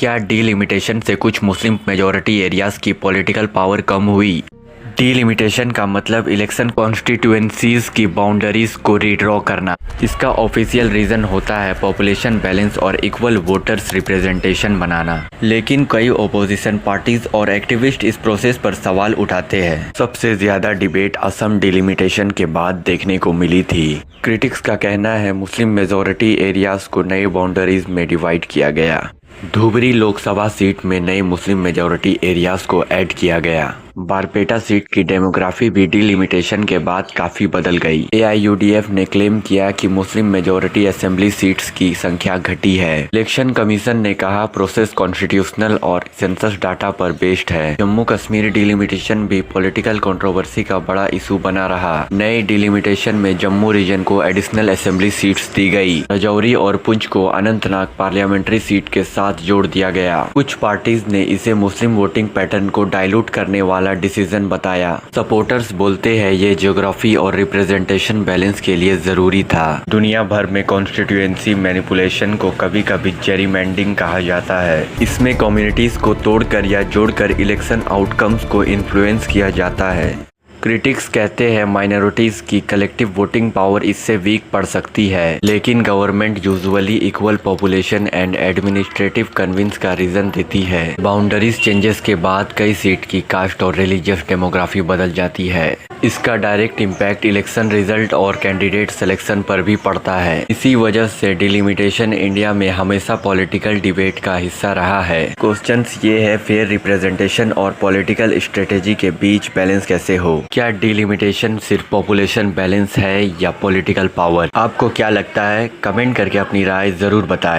क्या डीलिमिटेशन से कुछ मुस्लिम मेजॉरिटी एरियाज की पॉलिटिकल पावर कम हुई? डीलिमिटेशन का मतलब इलेक्शन कॉन्स्टिट्यूएंसीज की बाउंड्रीज को रीड्रॉ करना। इसका ऑफिशियल रीजन होता है पॉपुलेशन बैलेंस और इक्वल वोटर्स रिप्रेजेंटेशन बनाना। लेकिन कई ओपोजिशन पार्टीज और एक्टिविस्ट इस प्रोसेस पर सवाल उठाते हैं। सबसे ज्यादा डिबेट असम डीलिमिटेशन के बाद देखने को मिली थी। क्रिटिक्स का कहना है मुस्लिम मेजॉरिटी एरियाज को नए बाउंड्रीज में डिवाइड किया गया। धुबरी लोकसभा सीट में नए मुस्लिम मेजॉरिटी एरियाज को ऐड किया गया। बारपेटा सीट की डेमोग्राफी भी डीलिमिटेशन के बाद काफी बदल गई। AIUDF ने क्लेम किया कि मुस्लिम मेजॉरिटी असेंबली सीट्स की संख्या घटी है। इलेक्शन कमीशन ने कहा प्रोसेस कॉन्स्टिट्यूशनल और सेंसस डाटा पर बेस्ड है। जम्मू कश्मीर डीलिमिटेशन भी पॉलिटिकल कंट्रोवर्सी का बड़ा इशू बना रहा। नए डीलिमिटेशन में जम्मू रीजन को एडिशनल असेंबली सीट्स दी गई। राजौरी और पुंछ को अनंतनाग पार्लियामेंट्री सीट के साथ जोड़ दिया गया। कुछ पार्टीज ने इसे मुस्लिम वोटिंग पैटर्न को डाइल्यूट करने वाला डिसीजन बताया। सपोर्टर्स बोलते हैं ये ज्योग्राफी और रिप्रेजेंटेशन बैलेंस के लिए जरूरी था। दुनिया भर में कॉन्स्टिट्यूएंसी मैनिपुलेशन को कभी कभी जेरीमैंडिंग कहा जाता है। इसमें कम्युनिटीज को तोड़कर या जोड़कर इलेक्शन आउटकम्स को इन्फ्लुएंस किया जाता है। क्रिटिक्स कहते हैं माइनॉरिटीज की कलेक्टिव वोटिंग पावर इससे वीक पड़ सकती है, लेकिन government usually equal population and administrative convince का रीजन देती है। बाउंड्रीज चेंजेस के बाद कई सीट की कास्ट और रिलीजियस डेमोग्राफी बदल जाती है। इसका डायरेक्ट इम्पैक्ट इलेक्शन रिजल्ट और कैंडिडेट सिलेक्शन पर भी पड़ता है। इसी वजह से डिलिमिटेशन इंडिया में हमेशा पॉलिटिकल डिबेट का हिस्सा रहा है। क्वेश्चंस ये है फेयर रिप्रेजेंटेशन और पॉलिटिकल स्ट्रेटेजी के बीच बैलेंस कैसे हो? क्या डिलिमिटेशन सिर्फ पॉपुलेशन बैलेंस है या पॉलिटिकल पावर? आपको क्या लगता है? कमेंट करके अपनी राय जरूर बताएं।